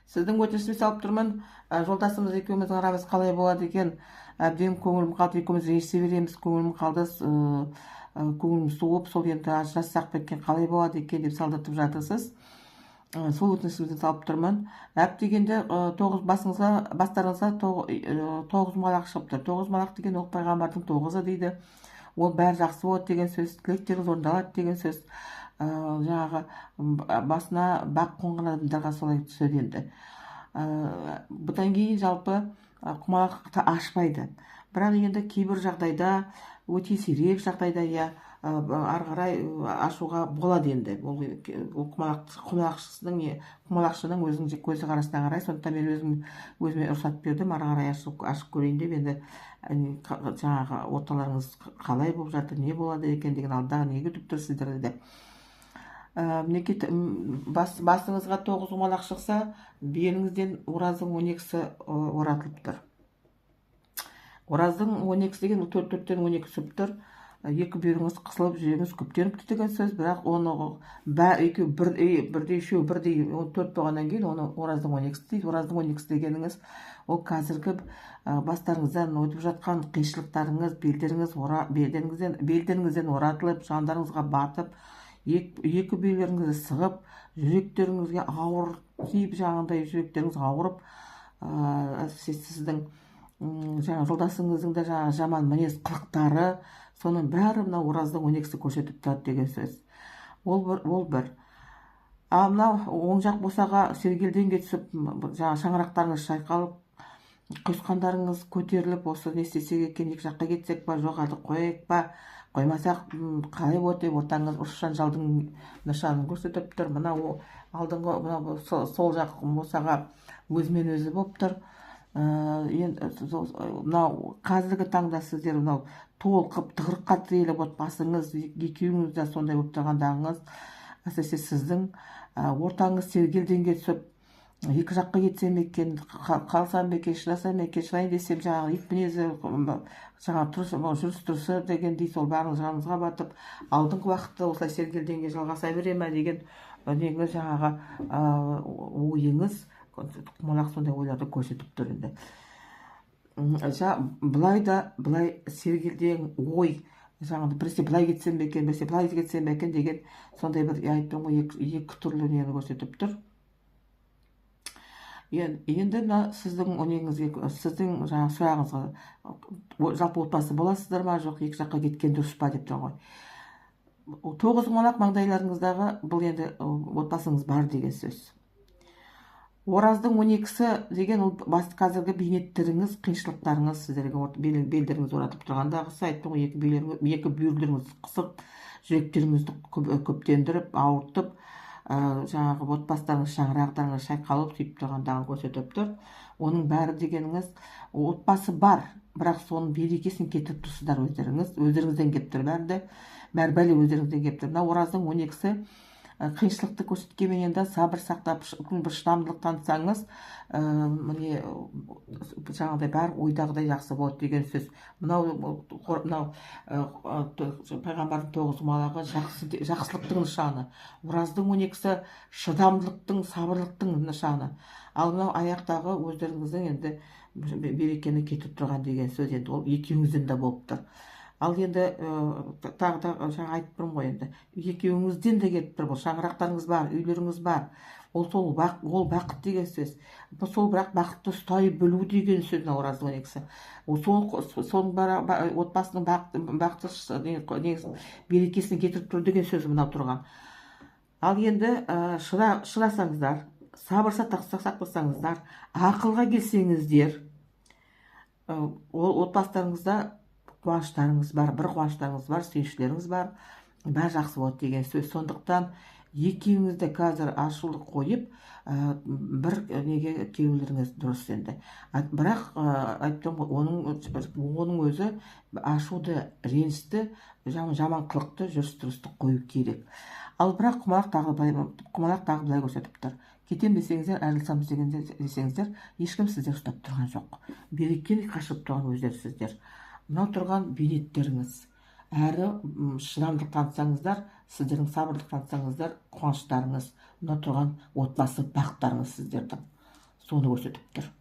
Сіздің өтінішіңізді салып тұрмын. Жолдасымыз екеуміздің арамыз қалай болады екен? Әбден көңілім қалды, екеуміз ренжісе береміз, көңілім қалды, көңілім суып, сол енді ажырассақ кеткен қалай болады екен деп салдыртып жатырсыз. Сол өтінішіңізді салып тұрмын. Әп дегенде бастарыңызға 9 малақ шығып тұр. 9 малақ деген ол пайғамбардың 9-ы дейді. Ол бәрі жақсы болады деген сөз, тілектеріңіз орындалады деген сөз. Жаңағы басына бақ қонған адамдарға солай түседі енді. Бұдан кейін жалпы құмалақты ашпайды. Бірақ енді кейбір жағдайда, өте сирек жағдайда ары қарай ашуға болады енді. Ол құмалақшының өзінің көзі қарасына қарай, сондықтан мен өзіме рұқсат бердім, ары қарай ашып көрейін деп. Енді жаңағы орталарыңыз қалай болып жатыр, не болады екен деген, алдағы не күтіп тұр сіздерді деп. Мінекей басыңызға 9 құмалақ шықса, беліңізден ораздың 12-сі оратылып тұр. Ораздың 12-сі деген 4-4-тен 12 түсіп тұр. Екі бүйіріңіз қысылып, жүрегіңіз көптеніп деген сөз. Бірақ оны бірдей 4 болғаннан кейін оны ораздың 12-сі дейді. Ораздың 12-сі дегеніңіз ол қазіргі бастарыңыздан өтіп жатқан қиыншылықтарыңыз, белдеріңізден оратылып, жандарыңызға батып, екі бүйірлеріңізді сығып, жүректеріңізге ауыр тиіп, жаңағындай жүректеріңіз ауырып, сіздің жолдасыңыздың да жаман мінез қылықтары, соның бәрі мына ораздың 12-сі көрсетіп тұрады деген сөз. Ол бір. Мынау оң жақ босаға сергелдеңге түсіп, шаңырақтарыңыз шайқалып, құйысқандарыңыз көтеріліп, осы не істесек екен, екі жаққа кетсек па, жоқ ады қояйық па, қоймасақ қалай болады деп ортаңыз ұрыс жанжалдың нышанын көрсетіп тұр. Мынау алдыңғы сол жақ босаға өзімен өзі болып тұр. Мынау қазіргі таңда сіздер мынау толқып, тығырыққа тіреліп отбасыңыз, екеуіңіз де сондай болып тұрғандағыңыз, әсіресе сіздің ортаңыз сергелдеңге түсіп, екі жаққа кетсем екен, қалсам екен, шыдасам екен, шыдайын десем, жаңағы ит мінезі, жүріс-тұрысы дегендей, сол бәріңіз жаныңызға батып, алдыңғы уақытта осылай сергелдеңге жалғаса бере ме деген жаңағы ойыңыз, құмалақ сондай ойларды көрсетіп тұр енді. Былай сергелдең ой, жаңағы біресе былай кетсем бе екен, біресе былай кетсем бе екен деген, сондай бір айттым ғой, екі түрлі нені көрсетіп тұр. Енді сіздің сіздің жаңағы сұрағыңызға, жалпы отбасы боласыздар ма, жоқ екі жаққа кеткен дұрыс па деп тұр ғой. 9 құмалақ маңдайларыңыздағы бұл енді отбасыңыз бар деген сөз. Ораздың 12-сі деген ол қазіргі бейнеттеріңіз, қиыншылықтарыңыз, сіздерге белдеріңіз оратып тұрғандағысы, айттым ғой, екі бүйірлеріңіз қысып, жүректеріңізді көптендіріп, ауыртып, жаңағы отбасыларыңыз, шаңырақтарыңыз шайқалып, сөйтіп тұрғандағын көрсетіп тұр. Оның бәрі дегеніңіз, отбасы бар, бірақ соның берекесін кетіріп тұрсыздар өздеріңізден кеп тұр, бәрі өздеріңізден кеп тұр. Мына ораздың 12-сі қиыншылықты көрсеткенмен енді сабыр сақтап, бір шыдамдылық танытсаңыз, міне жаңағыдай бәрі ойдағыдай жақсы болады деген сөз. Мынау пайғамбардың 9 құмалағы жақсылықтың нышаны. Ораздың 12-сі шыдамдылықтың, сабырлықтың нышаны. Ал мынау аяқтағы өздеріңіздің енді берекені кетіп тұрған деген сөз, енді ол екеуіңізден де болып тұр. Ал енді тағы жаңа айтып тұрмын ғой, енді екеуіңізден де кетіп тұр, бұл шаңырақтарыңыз бар, үйлеріңіз бар, ол бақыт деген сөз. Сол бірақ бақытты ұстай білу деген сөз мына ораздың 12-сі. Соның отбасының бақытты берекесін кетіріп тұр деген сөз мынау тұрған. Ал енді шыдасаңыздар, сабыр сақтасаңыздар, ақылға келсеңіздер, ол отбасыларыңызда қуаныштарыңыз бар, бір қуаныштарыңыз бар, сүйіншілеріңіз бар, бәрі жақсы болады деген сөз. Сондықтан екеуіңізді қазір ашулы қойып, бір неге келулеріңіз дұрыс енді. Бірақ айттым ғой, оның өзі ашуды, ренжісті, жаман қылықты, жүріс-тұрысты қою керек. Ал бірақ құмалақ тағы былай көрсетіп тұр. Кетем десеңіздер, айырылысамыз десеңіздер, ешкім сіздер ұстап тұрған жоқ. Берекені қашып тұрған өздерісіздер. Мынау тұрған бейнеттеріңіз, әрі шыдамдылық танытсаңыздар, сіздердің сабырлық танытсаңыздар, қуаныштарыңыз, мынау тұрған отбасы бақыттарыңыз сіздердің. соны көрсетіп тұр.